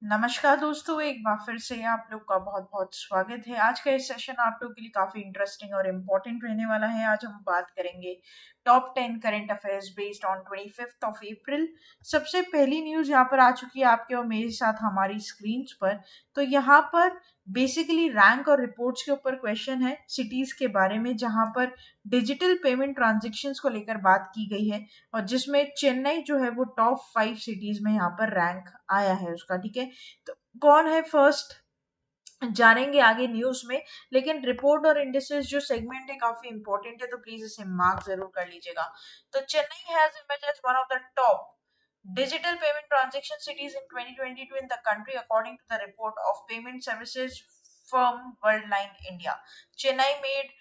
नमस्कार दोस्तों, एक बार फिर से आप लोग का बहुत बहुत स्वागत है। आज का ये सेशन आप लोग के लिए काफी इंटरेस्टिंग और इम्पोर्टेंट रहने वाला है। आज हम बात करेंगे top 10 current affairs based on 25 अप्रैल। सबसे पहली न्यूज यहाँ पर आ चुकी है आपके और मेरे साथ हमारी स्क्रीन पर। तो यहाँ पर बेसिकली रैंक और रिपोर्ट्स के ऊपर क्वेश्चन है सिटीज के बारे में, जहाँ पर डिजिटल पेमेंट ट्रांजेक्शन्स को लेकर बात की गई है और जिसमें चेन्नई जो है वो टॉप 5 सिटीज में यहाँ पर रैंक आया है उसका। ठीक है, तो कौन है फर्स्ट जानेंगे आगे न्यूज में। लेकिन रिपोर्ट और इंडिसेस जो सेगमेंट है काफी इंपॉर्टेंट है, तो प्लीज इसे मार्क जरूर कर लीजिएगा। तो Chennai has emerge as one of the top digital payment transaction cities in 2022 in the country, according to the report of payment services firm Worldline India. Chennai made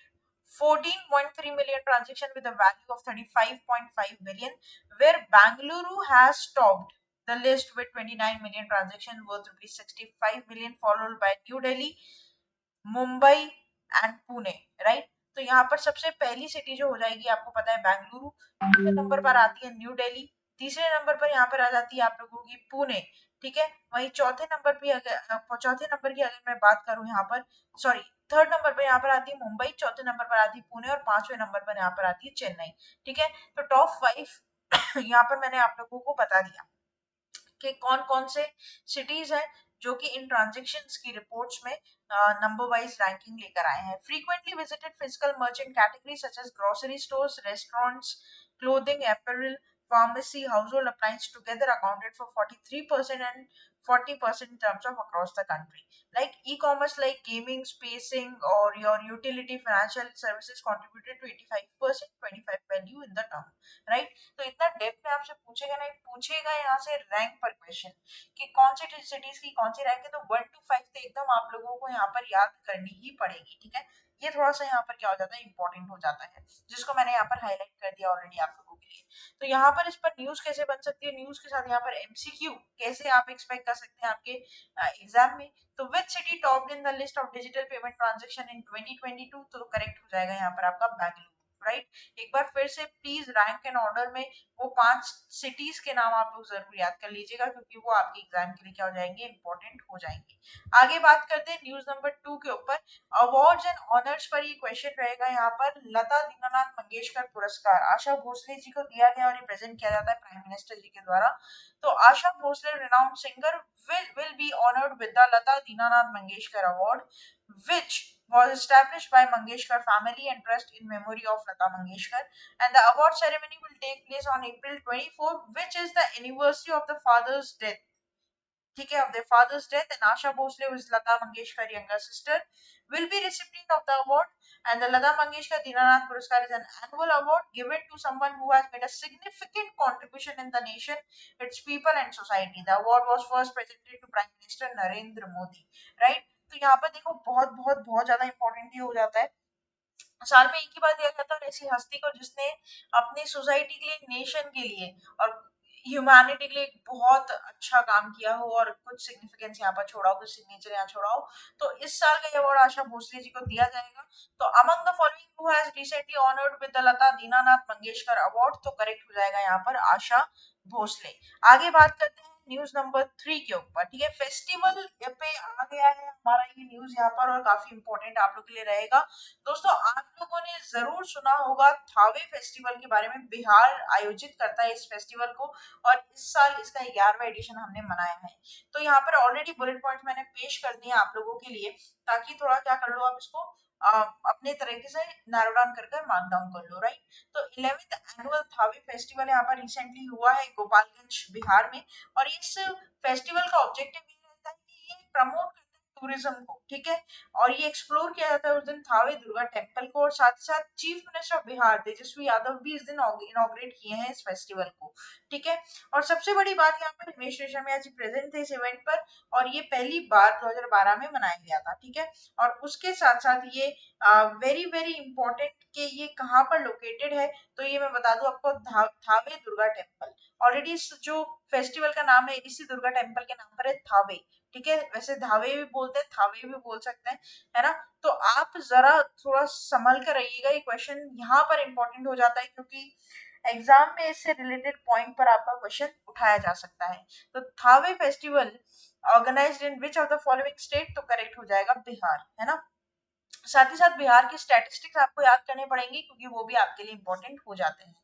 14.3 million transactions with a value of 35.5 billion, where Bangalore has topped the list with 29 million transactions worth rupees 65 billion, followed by New Delhi, Mumbai and Pune. Right, तो यहाँ पर सबसे पहली city जो हो जाएगी आपको पता है बेंगलुरु, दूसरे नंबर पर आती है न्यू दिल्ली, तीसरे नंबर पर यहाँ पर आ जाती है आप लोगों की पुणे। ठीक है, वहीं चौथे नंबर की अगर मैं बात करूँ यहाँ पर, सॉरी, थर्ड नंबर पर यहाँ पर आती है मुंबई, चौथे नंबर पर आती है पुणे और पांचवें नंबर पर यहाँ पर आती है चेन्नई। ठीक है, तो टॉप 5 यहाँ पर मैंने आप लोगों को बता दिया कि कौन कौन से सिटीज हैं जो कि इन ट्रांजेक्शन्स की रिपोर्ट्स में नंबर वाइज रैंकिंग लेकर आए हैं। Frequently visited physical merchant category such as grocery stores, restaurants, clothing, apparel, pharmacy, household appliance together accounted for 43% and 40% in terms of across the country. Like e-commerce like gaming, spacing or your utility financial services contributed to 85%, 25 value in the term. Right? तो इतना depth में आपसे पूछेगा नहीं, पूछेगा यहाँ से rank पर क्वेश्चन कि कौन सी सिटीज की कौन सी रैंक है, तो 1 to 5 तो एकदम आप लोगों को यहाँ पर याद करनी ही पड़ेगी। ठीक है, ये थोड़ा सा यहाँ पर क्या हो जाता है, इंपॉर्टेंट हो जाता है, जिसको मैंने यहाँ पर हाईलाइट कर दिया ऑलरेडी आप लोगों के लिए। तो यहाँ पर इस पर न्यूज कैसे बन सकती है, न्यूज के साथ यहाँ पर एमसीक्यू कैसे आप एक्सपेक्ट कर सकते हैं आपके एग्जाम में। तो which city topped in the list of digital payment transaction in 2022, तो करेक्ट हो जाएगा यहाँ पर आपका बेंगलुरु। राइट, एक बार फिर से प्लीज रैंक एंड ऑर्डर में वो 5 सिटीज के नाम आप लोग जरूर याद कर लीजिएगा, क्योंकि वो आपके एग्जाम के लिए क्या हो जाएंगे, इंपॉर्टेंट हो जाएंगे। आगे बात करते हैं न्यूज नंबर 2 के ऊपर। अवार्ड्स एंड ऑनर्स पर ये क्वेश्चन रहेगा यहाँ पर। लता दीनानाथ मंगेशकर पुरस्कार आशा भोसले जी को दिया गया और ये प्रेजेंट किया जाता है प्राइम मिनिस्टर जी के द्वारा। तो Asha Bhosle renowned singer will be honored with the Lata Dinanath Mangeshkar Award, which was established by Mangeshkar family and trust in memory of Lata Mangeshkar, and the award ceremony will take place on April 24, which is the anniversary of the father's death. ठीक है, of their father's death, and Asha Bhosle, who is Lata Mangeshkar younger sister, will be recipient of the award. And the Lata Mangeshkar Dinanath Puraskar is an annual award given to someone who has made a significant contribution in the nation, its people and society. The award was first presented to Prime Minister Narendra Modi. Right? तो यहाँ पर देखो बहुत बहुत बहुत ज्यादा important ये हो जाता है, साल में एक ही बार दिया जाता है और ऐसी हस्ती को जिसने अपनी सोसाइटी के लिए, नेशन के लिए और ह्यूमैनिटी के लिए एक बहुत अच्छा काम किया हो और कुछ सिग्निफिकेंस यहाँ पर छोड़ा हो, कुछ सिग्नेचर यहाँ छोड़ा हो, तो इस साल का ये अवार्ड आशा भोसले जी को दिया जाएगा। तो among the following who has recently honoured with the Lata Dinanath Mangeshkar award, तो करेक्ट हो जाएगा यहाँ पर आशा भोसले। आगे बात करते हैं न्यूज नंबर 3 के ऊपर। ठीक है, फेस्टिवल पे आ गया है हमारा ये न्यूज यहाँ पर और काफी इंपॉर्टेंट आप लोग के लिए रहेगा। दोस्तों, आप लोगों ने जरूर सुना होगा थावे फेस्टिवल के बारे में। बिहार आयोजित करता है इस फेस्टिवल को और इस साल इसका 11वां एडिशन हमने मनाया है। तो यहाँ पर ऑलरेडी बुलेट पॉइंट मैंने पेश कर दिए आप लोगों के लिए, ताकि थोड़ा क्या कर लो आप इसको अपने तरीके से नैरो डाउन कर मार्क डाउन कर लो। राइट, तो 11th एनुअल थावे फेस्टिवल यहाँ पर रिसेंटली हुआ है गोपालगंज बिहार में, और इस फेस्टिवल का ऑब्जेक्टिव ये रहता है कि ये प्रमोट करता है टूरिज्म को। ठीक है, और ये एक्सप्लोर किया जाता है उस दिन थावे दुर्गा टेम्पल को, और साथ ही साथ chief minister of Bihar Tejashwi Yadav भी इस दिन इनॉग्रेट किए हैं इस फेस्टिवल को। ठीक है, और सबसे बड़ी बात यहाँ पर हिमेश रेशमिया जी प्रेजेंट थे इस इवेंट पर, और ये पहली बार 2012 में मनाया गया था। ठीक है, और उसके साथ साथ ये वेरी वेरी इंपॉर्टेंट कि ये कहाँ पर लोकेटेड है, तो ये मैं बता दूं आपको, थावे दुर्गा टेम्पल। ऑलरेडी इस जो फेस्टिवल का नाम है इसी दुर्गा टेम्पल के नाम पर है, थावे। ठीक है, वैसे धावे भी बोलते हैं, थावे भी बोल सकते हैं, है ना। तो आप जरा थोड़ा संभल कर रहिएगा, ये क्वेश्चन यहाँ पर इंपॉर्टेंट हो जाता है, क्योंकि एग्जाम में इससे रिलेटेड पॉइंट पर आपका क्वेश्चन उठाया जा सकता है। तो Thawe festival organized in which of the following state, तो करेक्ट हो जाएगा बिहार, है ना। साथ ही साथ बिहार की स्टैटिस्टिक्स आपको याद करने पड़ेंगे क्योंकि वो भी आपके लिए इंपॉर्टेंट हो जाते हैं।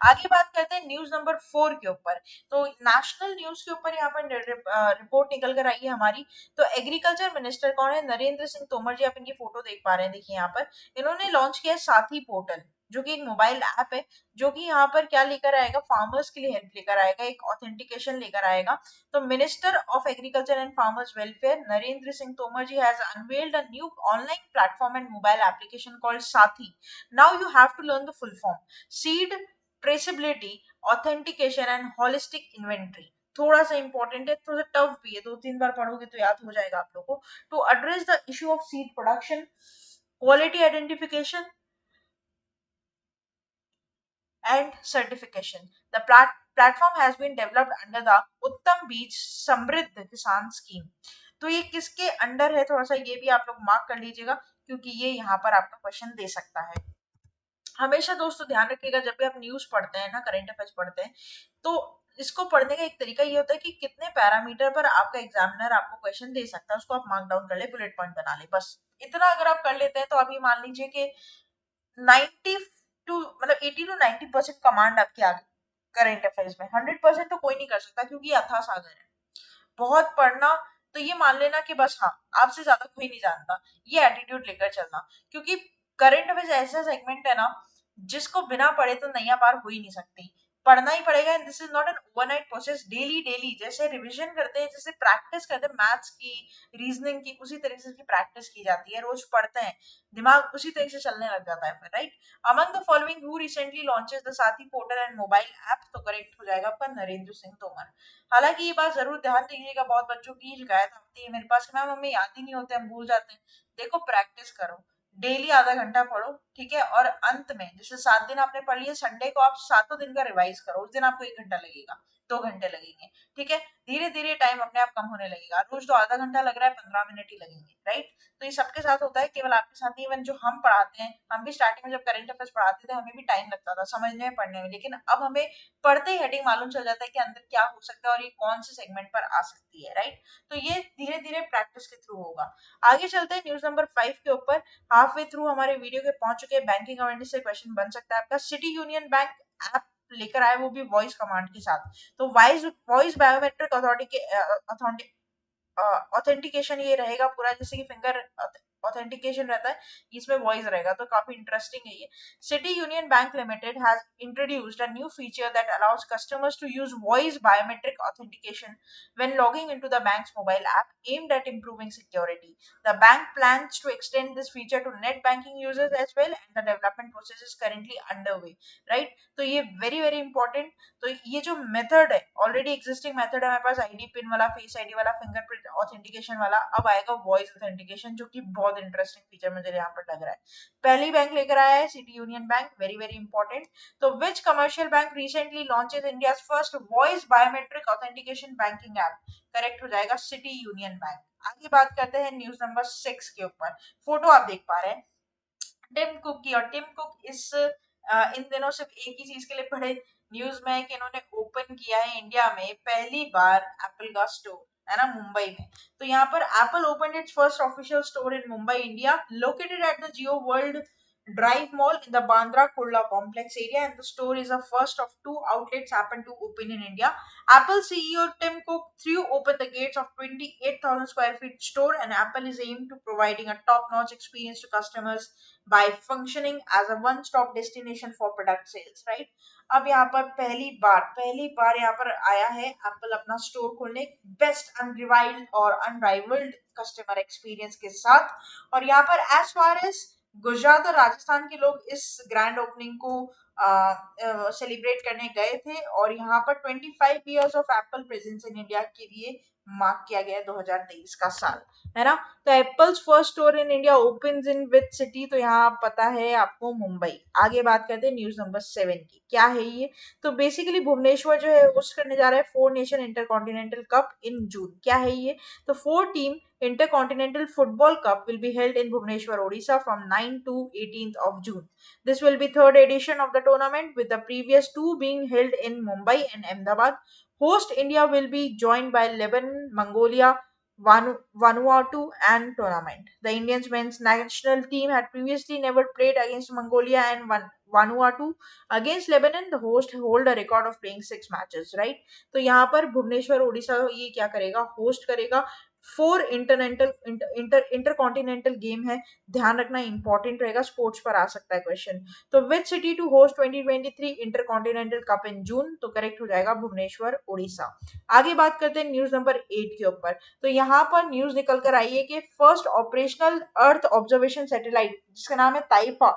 आगे बात करते हैं न्यूज नंबर 4 के ऊपर। तो नेशनल न्यूज के ऊपर यहाँ पर रिपोर्ट निकल कर आई है हमारी। तो एग्रीकल्चर मिनिस्टर कौन है? नरेंद्र सिंह तोमर जी, आप इनकी फोटो देख पा रहे हैं, देखिए यहाँ पर इन्होंने लॉन्च किया है साथी पोर्टल, जो कि एक मोबाइल ऐप है, जो कि यहाँ पर क्या लेकर आएगा, फार्मर्स के लिए हेल्प लेकर आएगा, एक ऑथेंटिकेशन लेकर आएगा। तो minister of agriculture and farmers welfare Narendra Singh Tomar ji has unveiled a new online platform and mobile application called Sathi. Now you have to learn the full form: seed traceability, authentication and holistic inventory. थोड़ा सा important है, थोड़ा सा tough भी है, 2-3 बार पढ़ोगे तो याद हो जाएगा आप लोगों को। To address the issue of seed production, quality identification and certification. The platform has been developed under the उत्तम बीज समृद्ध किसान स्कीम। तो ये किसके अंडर है, थोड़ा सा ये भी आप लोग मार्क कर लीजिएगा क्योंकि ये यहाँ पर आपका क्वेश्चन दे सकता है। हमेशा दोस्तों ध्यान रखिएगा, जब भी आप न्यूज पढ़ते हैं ना, करंट अफेयर्स पढ़ते हैं, तो इसको पढ़ने का एक तरीका ये होता है कि कितने पैरामीटर पर आपका एग्जामिनर आपको क्वेश्चन दे सकता है, उसको आप मार्क डाउन कर ले, बुलेट पॉइंट बना ले, बस इतना अगर आप कर लेते हैं तो अभी मान लीजिए कि 90 टू मतलब 80 to 90% कमांड आपकी आ गई करेंट अफेयर्स में। 100% तो कोई नहीं कर सकता क्योंकि ये अथाह सागर है, बहुत पढ़ना। तो ये मान लेना कि बस हाँ, आपसे ज्यादा कोई नहीं जानता, ये एटीट्यूड लेकर चलना, क्योंकि करंट अफेयर्स ऐसा सेगमेंट है ना जिसको बिना पढ़े तो नैया पार हो ही नहीं सकती, पढ़ना ही पड़ेगा। And this is not an overnight process, daily daily जैसे रिवीजन करते हैं, जैसे प्रैक्टिस करते हैं मैथ्स की, रीजनिंग की, उसी तरीके से इसकी प्रैक्टिस की जाती है, रोज पढ़ते हैं, दिमाग उसी तरीके से चलने लग जाता है फिर, right. Among the following who recently launches the साथी पोर्टल एंड मोबाइल ऐप, तो करेक्ट हो जाएगा आपका नरेंद्र सिंह तोमर। हालांकि ये बात जरूर ध्यान दीजिएगा, बहुत बच्चों की शिकायत आती है मेरे पास कि मैम हमें याद ही नहीं होते, हम भूल जाते हैं। देखो प्रैक्टिस करो, डेली आधा घंटा पढ़ो, ठीक है, और अंत में जैसे 7 दिन आपने पढ़ लिया, संडे को आप सातों दिन का रिवाइज करो, उस दिन आपको 1 घंटा लगेगा, 2 घंटे लगेंगे, ठीक है। धीरे धीरे टाइम अपने आप कम होने लगेगा, रोज तो आधा घंटा लग रहा है, 15 मिनट ही लगेंगे, राइट। तो ये सबके साथ होता है, केवल आपके साथ नहीं, इवन जो हम पढ़ाते हैं, हम भी स्टार्टिंग में जब करंट अफेयर्स पढ़ाते थे हमें भी टाइम लगता था समझने में, पढ़ने में, लेकिन अब हमें पढ़ते ही हेडिंग मालूम चल जाता है कि अंदर क्या हो सकता है और ये कौन से सेगमेंट पर आ सकती है, राइट। तो ये धीरे धीरे प्रैक्टिस के थ्रू होगा। आगे चलते हैं न्यूज नंबर 5 के ऊपर। हाफ वे थ्रू हमारे वीडियो के पहुंच चुके हैं, बैंकिंग अवेयरनेस से क्वेश्चन बन सकता है आपका। सिटी यूनियन बैंक ऐप लेकर आए, वो भी वॉइस कमांड के साथ। तो voice voice biometric authority authentication ये रहेगा पूरा, जैसे कि फिंगर ऑथेंटिकेशन रहता है, इसमें वॉइस रहेगा, तो काफी इंटरेस्टिंग है ये। City union Bank Limited has introduced a new feature that allows customers to use voice biometric authentication when logging into the bank's mobile app, aimed at improving security. The bank plans to extend this feature to net banking users as well, and the development process is currently underway, right? तो ये very very important। तो ये जो method है, already existing method है हमारे पास, ID pin वाला, face ID वाला, फिंगरप्रिंट ऑथेंटिकेशन वाला, अब आएगा वॉइस ऑथेंटिकेशन, जो कि बहुत इंटरेस्टिंग फीचर मुझे यहाँ पर लग रहा है। पहली बैंक लेकर आया है city union bank, very very important. तो which commercial bank recently launches India first voice biometric authentication banking app? Correct हो जाएगा सिटी यूनियन बैंक। आगे बात करते हैं न्यूज नंबर 6 के ऊपर। फोटो आप देख पा रहे हैं टिम कुक की, और टिम कुक इस इन दिनों सिर्फ एक ही चीज के लिए पढ़े न्यूज में है कि इन्होंने ओपन किया है इंडिया में पहली बार एप्पल का स्टोर, है ना, मुंबई में। तो यहाँ पर Apple open it's first official store in Mumbai India, located at the Jio world Drive Mall in the Bandra Kurla complex area, and the store is the first of two outlets happen to open in India. Apple CEO Tim Cook threw open the gates of 28,000 square feet store, and Apple is aimed to providing a top-notch experience to customers by functioning as a one-stop destination for product sales. Right? अब यहाँ पर पहली बार यहाँ पर आया है Apple अपना store खोलने, बेस्ट अनरिवाइल्ड और अनराइवल्ड कस्टमर एक्सपीरियंस के साथ। और यहाँ पर एज फार एज गुजरात और राजस्थान के लोग इस ग्रैंड ओपनिंग को सेलिब्रेट करने गए थे, और यहाँ पर 25 years of Apple presence in India के लिए मार्क किया गया है 2023 का साल, है ना। तो apples first store in India opens in which city, तो यहाँ पता है आपको मुंबई। आगे बात करते हैं न्यूज नंबर 7 की, क्या है ये। तो बेसिकली भुवनेश्वर जो है होस्ट करने जा रहा है 4 नेशन इंटरकॉन्टिनेंटल कप इन जून, क्या है ये। तो 4 team Intercontinental Football Cup will be held in Bhubaneswar, Odisha from 9 to 18th of June. This will be third edition of the tournament, with the previous two being held in Mumbai and Ahmedabad. Host India will be joined by Lebanon, Mongolia, Vanuatu and tournament. The Indians men's national team had previously never played against Mongolia and Vanuatu. Against Lebanon, the host hold a record of playing 6 matches, right? तो यहाँ पर भुवनेश्वर ओडिशा ये क्या करेगा, host करेगा 4 intercontinental game है। ध्यान रखना इंपॉर्टेंट रहेगा, स्पोर्ट्स पर आ सकता है क्वेश्चन। तो which city to host 2023 intercontinental cup in June, तो करेक्ट हो जाएगा भुवनेश्वर ओडिशा। आगे बात करते हैं न्यूज नंबर 8 के ऊपर। तो यहाँ पर न्यूज निकल कर आई है कि first operational earth observation satellite जिसका नाम है ताइफा,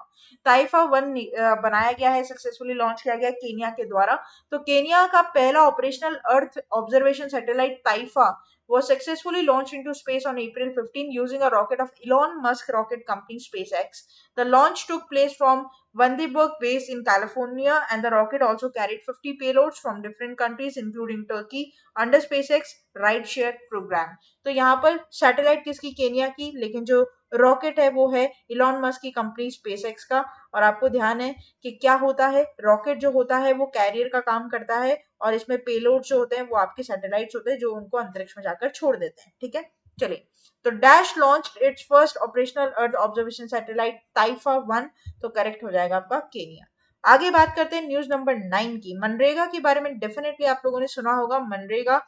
ताइफा 1 बनाया गया है, सक्सेसफुली लॉन्च किया गया केनिया के द्वारा। तो केनिया का पहला operational earth observation satellite Taifa was successfully launched into space on April 15 using a rocket of Elon Musk rocket company SpaceX. The launch took place from Vandenberg base in California, and the rocket also carried 50 payloads from different countries including Turkey under SpaceX rideshare program. तो यहाँ पर satellite किसकी, Kenya की, लेकिन जो rocket है वो है इलॉन मस्क की कंपनी स्पेसएक्स का। और आपको ध्यान है कि क्या होता है, रॉकेट जो होता है वो कैरियर का काम करता है, और इसमें पेलोड जो होते हैं वो आपके सैटेलाइट्स होते हैं जो उनको अंतरिक्ष में जाकर छोड़ देते हैं, ठीक है। चलिए, तो dash launch its first operational earth observation satellite Taifa 1, तो करेक्ट हो जाएगा आपका केनिया। आगे बात करते हैं न्यूज नंबर 9 की। मनरेगा के बारे में डेफिनेटली आप लोगों ने सुना होगा। मनरेगा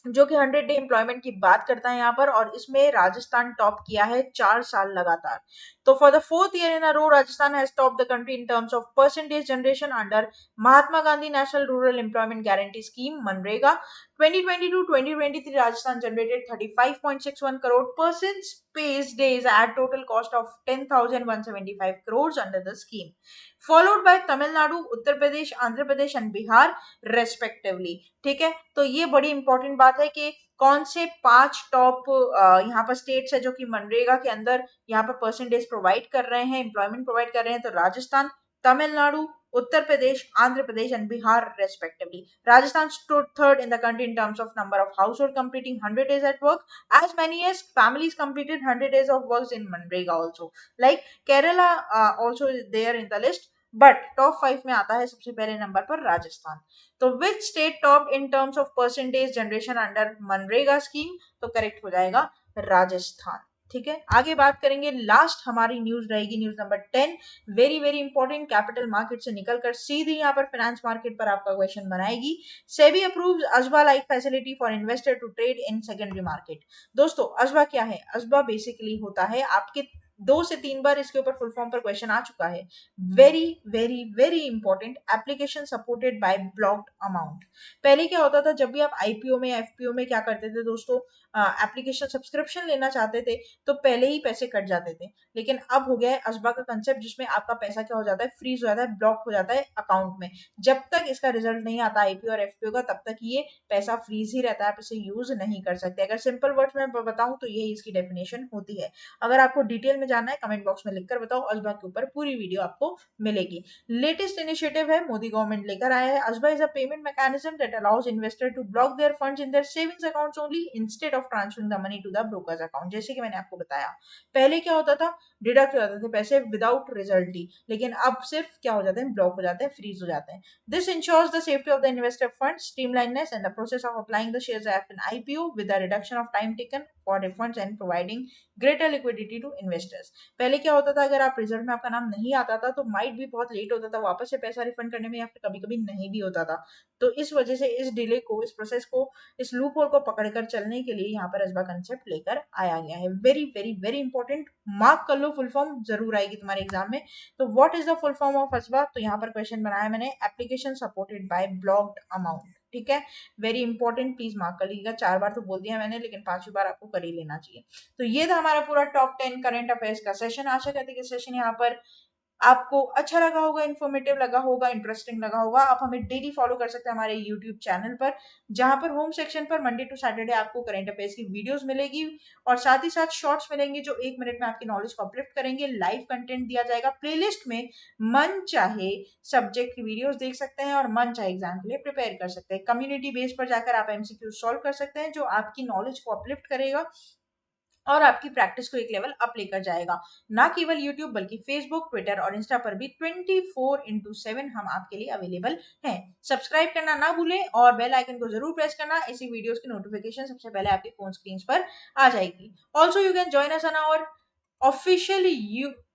जो कि 100 डे एम्प्लॉयमेंट की बात करता है यहाँ पर, और इसमें राजस्थान टॉप किया है 4 साल लगातार। तो for the fourth year in a row Rajasthan has top the country in terms of percentage generation under Mahatma Gandhi National Rural Employment Guarantee Scheme मनरेगा। 2022-2023 Rajasthan generated 35.61 crore person space days at total cost of 10,175 crores under the scheme, followed by Tamil Nadu, Uttar Pradesh, Andhra Pradesh and Bihar respectively. ठीक है, तो ये बड़ी important बात है कि कौन से 5 टॉप यहाँ पर स्टेट्स है जो कि मनरेगा के अंदर यहाँ पर परसेंटेज प्रोवाइड कर रहे हैं, एम्प्लॉयमेंट प्रोवाइड कर रहे हैं। तो Rajasthan, Tamil Nadu, Uttar Pradesh, Andhra Pradesh and Bihar respectively. Rajasthan stood third in the country in terms of number of household completing 100 days at work. As many as families completed 100 days of work in Manrega also. Like Kerala also is there in the list. But top 5 में आता है सबसे पहले number पर राजस्थान। तो which state top in terms of percentage generation under MNREGA scheme, तो correct हो जाएगा राजस्थान। ठीक है, आगे बात करेंगे। लास्ट हमारी न्यूज रहेगी news number 10, very very important. Capital market से निकलकर सीधी यहाँ पर फाइनेंस मार्केट पर आपका क्वेश्चन बनाएगी। SEBI approves ASBA like facility for investor to trade in secondary market. दोस्तों अजबा क्या है, अजबा बेसिकली होता है आपके 2 से 3 बार इसके ऊपर फुल फॉर्म पर क्वेश्चन आ चुका है। Very very very important, application supported by blocked amount. पहले क्या होता था, जब भी आप आईपीओ में एफपीओ में क्या करते थे दोस्तों, एप्लीकेशन सब्सक्रिप्शन लेना चाहते थे तो पहले ही पैसे कट जाते थे। लेकिन अब हो गया है अजबा का कंसेप्ट, जिसमें आपका पैसा क्या हो जाता है, फ्रीज हो जाता है, ब्लॉक हो जाता है अकाउंट में। जब तक इसका रिजल्ट नहीं आता आईपीओ और एफपीओ का, तब तक ये पैसा फ्रीज ही रहता है, आप इसे यूज नहीं कर सकते। अगर सिंपल वर्ड्स में बताऊं तो यही इसकी डेफिनेशन होती है। अगर आपको डिटेल में जानना है कमेंट बॉक्स में लिखकर बताओ, अजबा के ऊपर पूरी वीडियो आपको मिलेगी। लेटेस्ट इनिशिएटिव है, मोदी गवर्नमेंट लेकर आया है। ASBA is a payment mechanism that allows investor to block their funds in their savings accounts only instead of transferring the money to the brokers account. जैसे कि मैंने आपको बताया, पहले क्या होता था, डिडक्ट हो जाते थे पैसे विदाउट रिजल्ट ही, लेकिन अब सिर्फ क्या हो जाते हैं, ब्लॉक हो जाते हैं, फ्रीज हो जाते हैं। This ensures the safety of the investor fund, streamlines and the process of applying the shares at an IPO with the reduction of time taken for refunds and providing greater liquidity to investors. पहले क्या होता था, अगर आप result में आपका नाम नहीं आता था तो माइट भी बहुत लेट होता था वापस से पैसा रिफंड करने में, या फिर कभी कभी नहीं भी होता था। तो इस वजह से इस डिले को, इस प्रोसेस को, इस लूप होल को पकड़कर चलने के लिए यहाँ पर अजबा कंसेप्ट लेकर आया गया है। Very very very important, mark कर लो, फुल फॉर्म जरूर आएगी तुम्हारे एग्जाम में। तो what is the full form of ASBA, तो यहाँ पर क्वेश्चन बनाया मैंने, application supported by blocked amount. ठीक है, वेरी इंपॉर्टेंट, प्लीज मार्क कर लीजिएगा। 4 बार तो बोल दिया मैंने, लेकिन 5वीं बार आपको कर ही लेना चाहिए। तो ये था हमारा पूरा टॉप 10 करंट अफेयर्स का सेशन। आशा करती कि सेशन यहाँ पर आपको अच्छा लगा होगा, इन्फॉर्मेटिव लगा होगा, इंटरेस्टिंग लगा होगा। आप हमें डेली फॉलो कर सकते हैं हमारे यूट्यूब चैनल पर, जहां पर होम सेक्शन पर मंडे टू सैटरडे आपको करंट अफेयर्स की वीडियोस मिलेगी और साथ ही साथ शॉर्ट्स मिलेंगे जो 1 मिनट में आपकी नॉलेज को अपलिफ्ट करेंगे। लाइव कंटेंट दिया जाएगा प्लेलिस्ट में, मन चाहे सब्जेक्ट की वीडियोस देख सकते हैं और मन चाहे एग्जाम के लिए प्रिपेयर कर सकते हैं। कम्युनिटी बेस पर जाकर आप एमसीक्यू सॉल्व कर सकते हैं जो आपकी नॉलेज को अपलिफ्ट करेगा और आपकी प्रैक्टिस को एक लेवल अप लेकर जाएगा। ना केवल यूट्यूब बल्कि फेसबुक, ट्विटर और इंस्टा पर भी 24/7 हम आपके लिए अवेलेबल हैं। सब्सक्राइब करना ना भूलें और बेल आइकन को जरूर प्रेस करना, ऐसी वीडियोस की नोटिफिकेशन सबसे पहले आपके फोन स्क्रीन पर आ जाएगी। Also you can join us on our official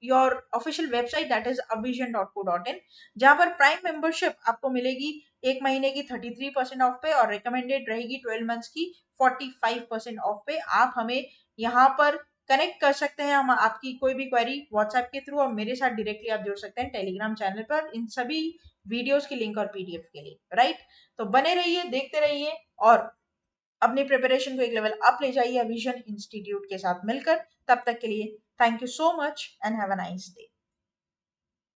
your official website that is avision.co.in, जहां पर प्राइम मेंबरशिप आपको मिलेगी 1 महीने की 33% ऑफ पे और रिकमेंडेड रहेगी 12 मंथ्स की 45% ऑफ पे। आप हमें यहाँ पर कनेक्ट कर सकते हैं, हम आपकी कोई भी क्वेरी व्हाट्सएप के थ्रू और मेरे साथ डायरेक्टली आप जुड़ सकते हैं टेलीग्राम चैनल पर इन सभी वीडियोस की लिंक और पीडीएफ के लिए, राइट। तो बने रहिए, देखते रहिए और अपनी प्रिपरेशन को एक लेवल अप ले जाइए विजन इंस्टीट्यूट के साथ मिलकर। तब तक के लिए thank you so much and have a nice day.